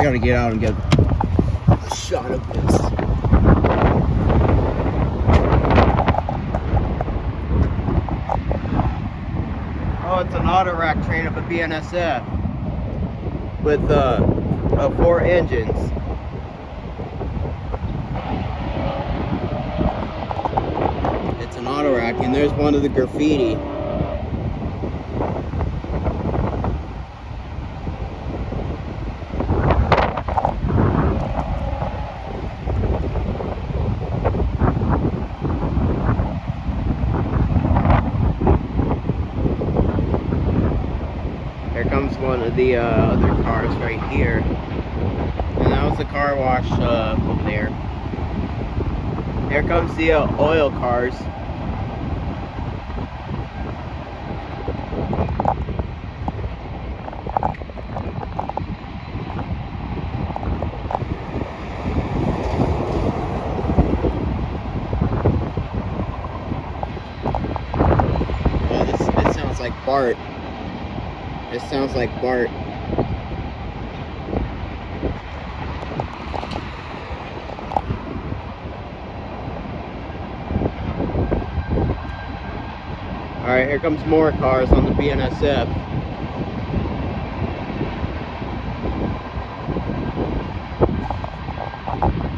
I gotta get out and get a shot of this. Oh, it's an autorack train up at BNSF with 4 engines. It's an autorack, and there's one of the graffiti. Here comes one of the other cars right here. And that was the car wash over there. Here comes the oil cars. Oh, this sounds like Bart. This sounds like Bart. Alright, here comes more cars on the BNSF.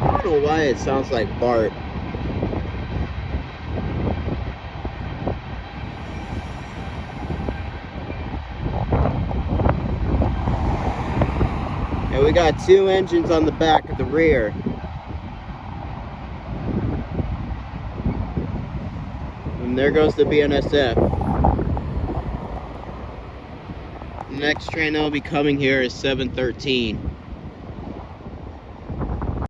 I don't know why it sounds like Bart. And we got 2 engines on the back of the rear. And there goes the BNSF. The next train that'll be coming here is 713.